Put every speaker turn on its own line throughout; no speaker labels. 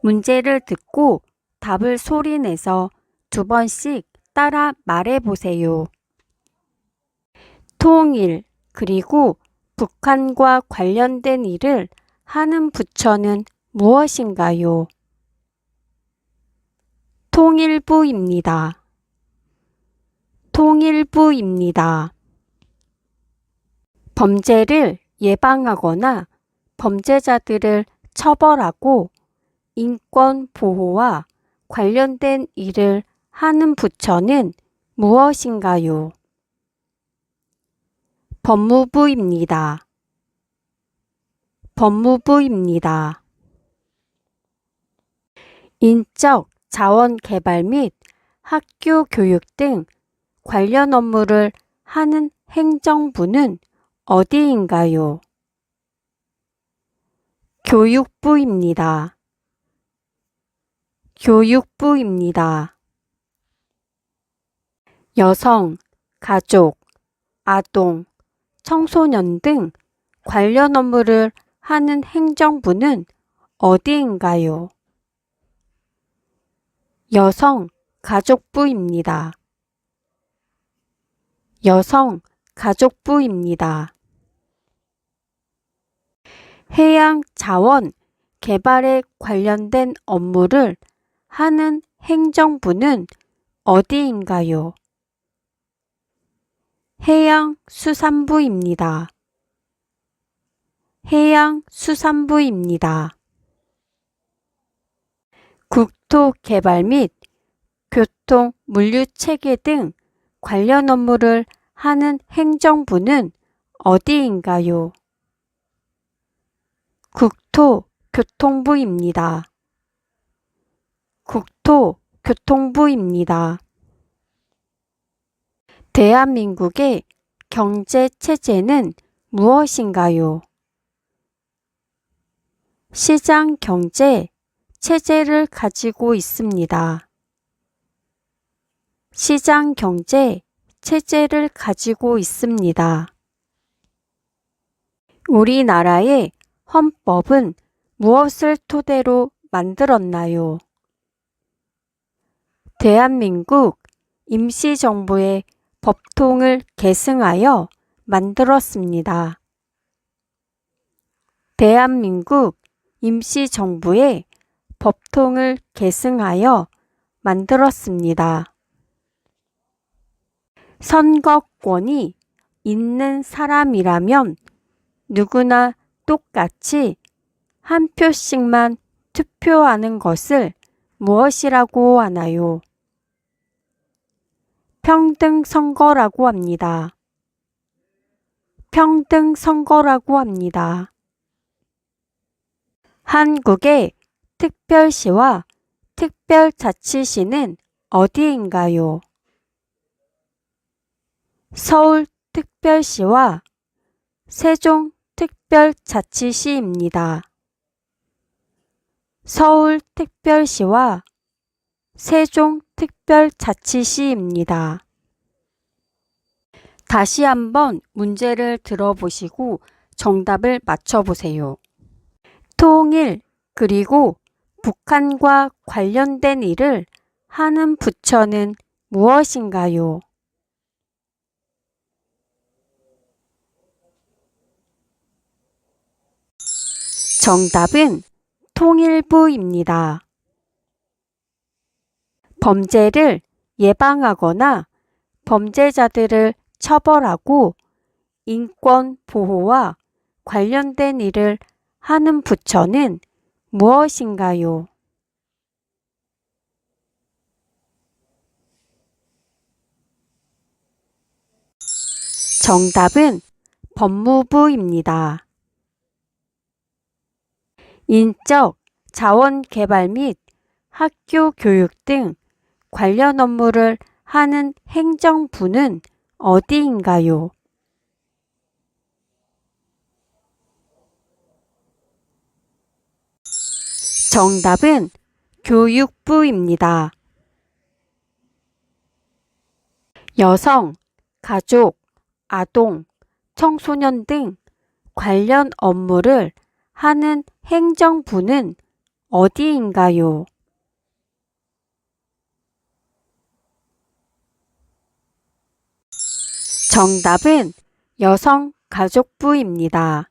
문제를 듣고 답을 소리내서 2번씩 따라 말해보세요. 통일 그리고 북한과 관련된 일을 하는 부처는 무엇인가요? 통일부입니다. 통일부입니다. 범죄를 예방하거나 범죄자들을 처벌하고 인권 보호와 관련된 일을 하는 부처는 무엇인가요? 법무부입니다. 법무부입니다. 인적 자원 개발 및 학교 교육 등 관련 업무를 하는 행정부는 어디인가요? 교육부입니다. 교육부입니다. 여성, 가족, 아동, 청소년 등 관련 업무를 하는 행정부는 어디인가요? 여성, 가족부입니다. 여성, 가족부입니다. 해양 자원 개발에 관련된 업무를 하는 행정부는 어디인가요? 해양수산부입니다. 해양수산부입니다. 국토개발 및 교통, 물류체계 등 관련 업무를 하는 행정부는 어디인가요? 국토교통부입니다. 국토교통부입니다. 대한민국의 경제체제는 무엇인가요? 시장경제 체제를 가지고 있습니다. 시장경제 체제를 가지고 있습니다. 우리나라의 헌법은 무엇을 토대로 만들었나요? 대한민국 임시정부의 법통을 계승하여 만들었습니다. 대한민국 임시정부의 법통을 계승하여 만들었습니다. 선거권이 있는 사람이라면 누구나 똑같이 한 표씩만 투표하는 것을 무엇이라고 하나요? 평등선거라고 합니다. 평등선거라고 합니다. 한국의 특별시와 특별자치시는 어디인가요? 서울특별시와 세종특별자치시입니다. 서울특별시와 세종특별자치시입니다. 다시 한번 문제를 들어보시고 정답을 맞춰보세요. 통일 그리고 북한과 관련된 일을 하는 부처는 무엇인가요? 정답은 통일부입니다. 범죄를 예방하거나 범죄자들을 처벌하고 인권 보호와 관련된 일을 하는 부처는 무엇인가요? 정답은 법무부입니다. 인적 자원 개발 및 학교 교육 등 관련 업무를 하는 행정부는 어디인가요? 정답은 교육부입니다. 여성, 가족, 아동, 청소년 등 관련 업무를 하는 행정부는 어디인가요? 정답은 여성가족부입니다.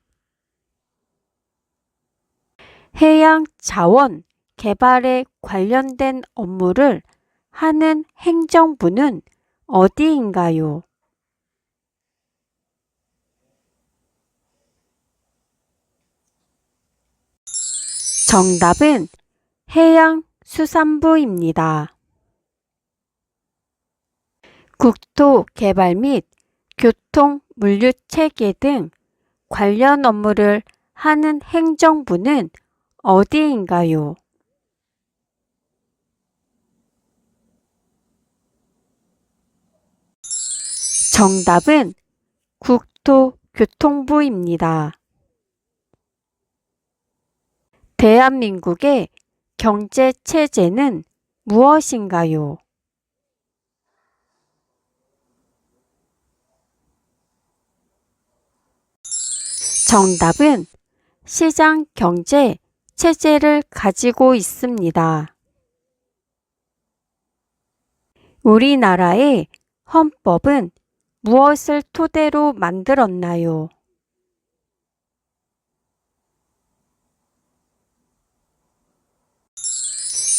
해양 자원 개발에 관련된 업무를 하는 행정부는 어디인가요? 정답은 해양수산부입니다. 국토개발 및 교통, 물류체계 등 관련 업무를 하는 행정부는 어디인가요? 정답은 국토교통부입니다. 대한민국의 경제체제는 무엇인가요? 정답은 시장경제 체제를 가지고 있습니다. 우리나라의 헌법은 무엇을 토대로 만들었나요?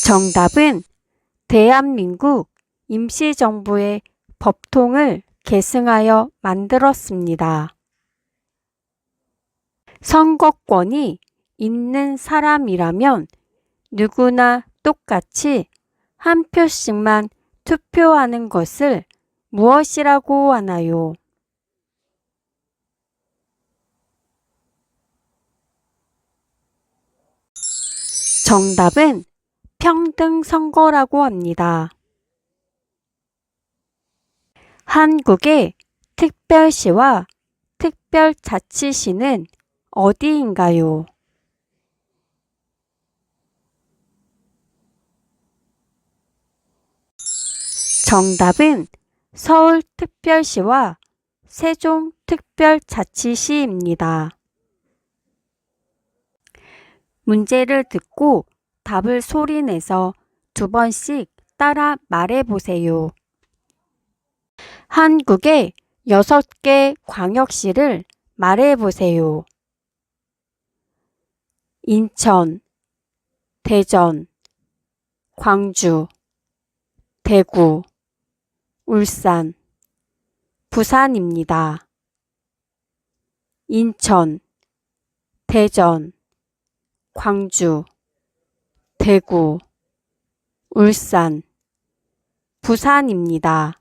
정답은 대한민국 임시정부의 법통을 계승하여 만들었습니다. 선거권이 있는 사람이라면 누구나 똑같이 한 표씩만 투표하는 것을 무엇이라고 하나요? 정답은 평등선거라고 합니다. 한국의 특별시와 특별자치시는 어디인가요? 정답은 서울특별시와 세종특별자치시입니다. 문제를 듣고 답을 소리내서 2번씩 따라 말해보세요. 한국의 6개 광역시를 말해보세요. 인천, 대전, 광주, 대구, 울산, 부산입니다. 인천, 대전, 광주, 대구, 울산, 부산입니다.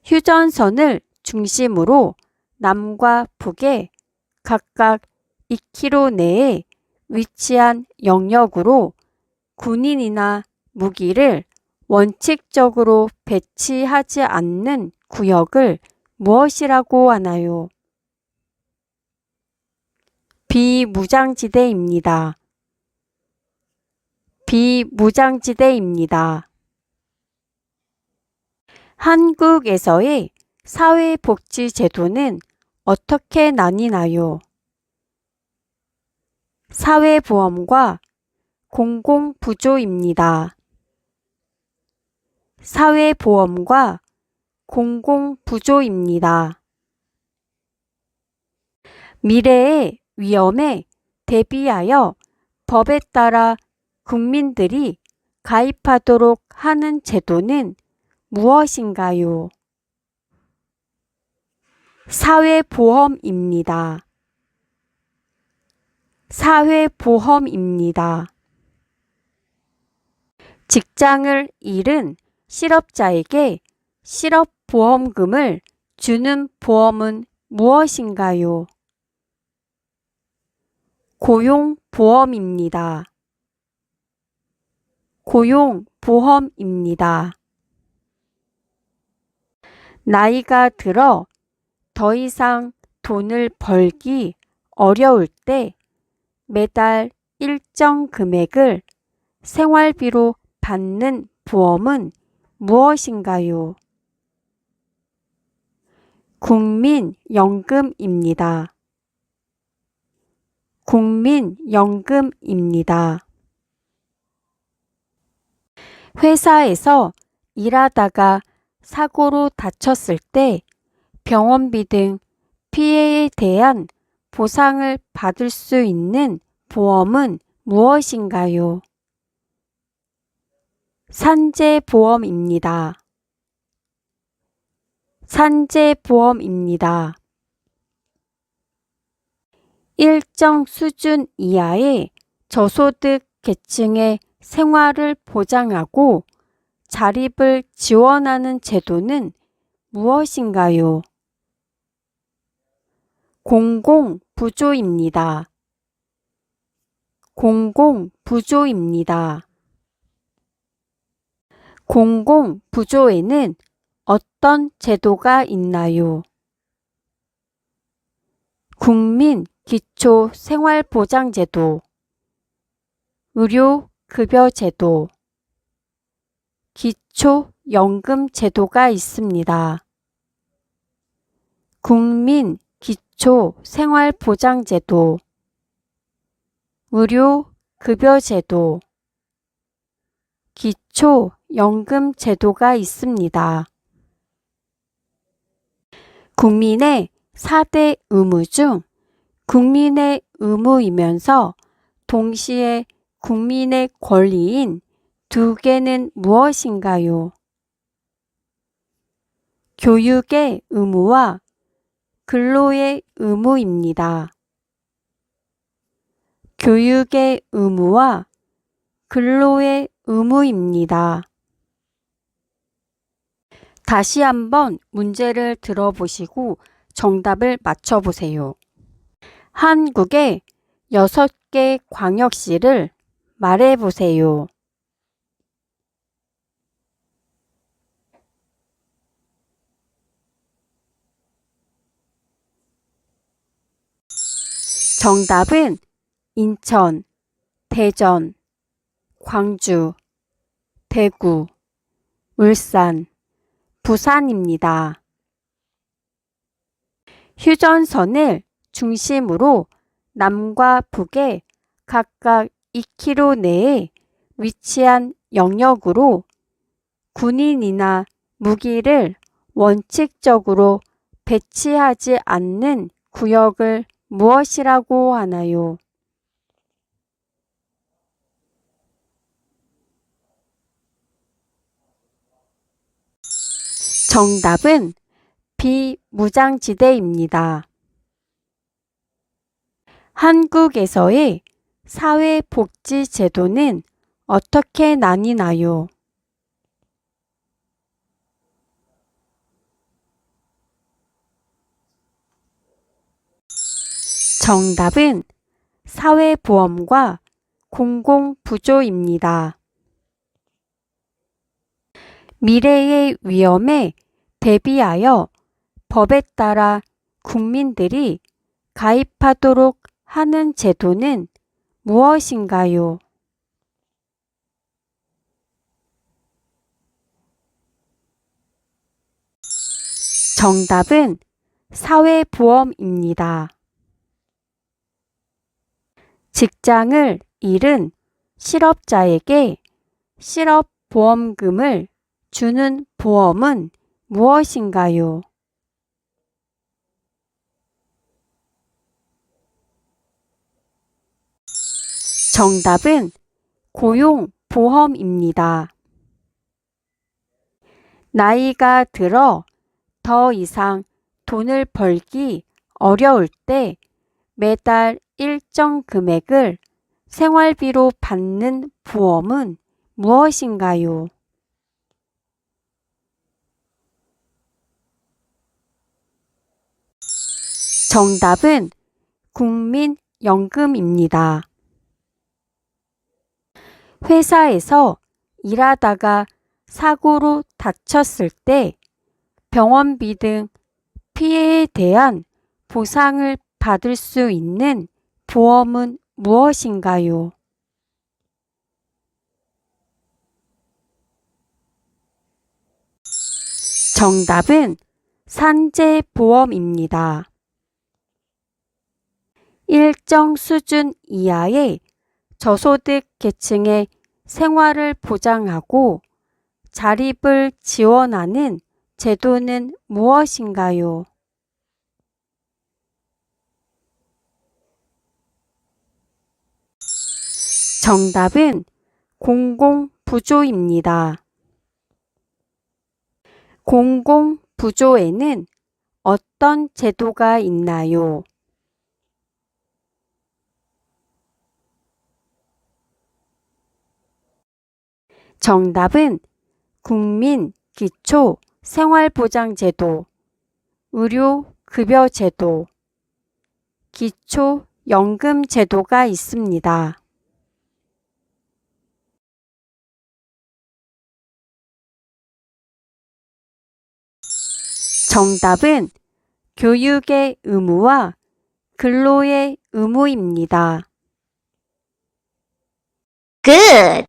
휴전선을 중심으로 남과 북에 각각 2km 내에 위치한 영역으로 군인이나 무기를 원칙적으로 배치하지 않는 구역을 무엇이라고 하나요? 비무장지대입니다. 비무장지대입니다. 한국에서의 사회복지제도는 어떻게 나뉘나요? 사회보험과 공공부조입니다. 사회보험과 공공부조입니다. 미래의 위험에 대비하여 법에 따라 국민들이 가입하도록 하는 제도는 무엇인가요? 사회보험입니다. 사회보험입니다. 직장을 잃은 실업자에게 실업보험금을 주는 보험은 무엇인가요? 고용보험입니다. 고용보험입니다. 나이가 들어 더 이상 돈을 벌기 어려울 때 매달 일정 금액을 생활비로 받는 보험은 무엇인가요? 국민연금입니다. 국민연금입니다. 회사에서 일하다가 사고로 다쳤을 때 병원비 등 피해에 대한 보상을 받을 수 있는 보험은 무엇인가요? 산재보험입니다. 산재보험입니다. 일정 수준 이하의 저소득 계층의 생활을 보장하고 자립을 지원하는 제도는 무엇인가요? 공공부조입니다. 공공부조입니다. 공공부조에는 어떤 제도가 있나요? 국민기초생활보장제도, 의료급여제도, 기초연금제도가 있습니다. 국민기초생활보장제도, 의료급여제도, 기초연금제도가 있습니다. 국민의 4대 의무 중 국민의 의무이면서 동시에 국민의 권리인 두 개는 무엇인가요? 교육의 의무와 근로의 의무입니다. 교육의 의무와 근로의 의무입니다. 다시 한번 문제를 들어보시고 정답을 맞춰보세요. 한국의 6개 광역시를 말해보세요. 정답은 인천, 대전, 광주, 대구, 울산, 부산입니다. 휴전선을 중심으로 남과 북에 각각 2km 내에 위치한 영역으로 군인이나 무기를 원칙적으로 배치하지 않는 구역을 무엇이라고 하나요? 정답은 비무장지대입니다. 한국에서의 사회복지제도는 어떻게 나뉘나요? 정답은 사회보험과 공공부조입니다. 미래의 위험에 대비하여 법에 따라 국민들이 가입하도록 하는 제도는 무엇인가요? 정답은 사회보험입니다. 직장을 잃은 실업자에게 실업보험금을 주는 보험은 무엇인가요? 정답은 고용보험입니다. 나이가 들어 더 이상 돈을 벌기 어려울 때 매달 일정 금액을 생활비로 받는 보험은 무엇인가요? 정답은 국민연금입니다. 회사에서 일하다가 사고로 다쳤을 때 병원비 등 피해에 대한 보상을 받을 수 있는 보험은 무엇인가요? 정답은 산재보험입니다. 일정 수준 이하의 저소득 계층의 생활을 보장하고 자립을 지원하는 제도는 무엇인가요? 정답은 공공부조입니다. 공공부조에는 어떤 제도가 있나요? 정답은 국민기초생활보장제도, 의료급여제도, 기초연금제도가 있습니다. 정답은 교육의 의무와 근로의 의무입니다.
Good.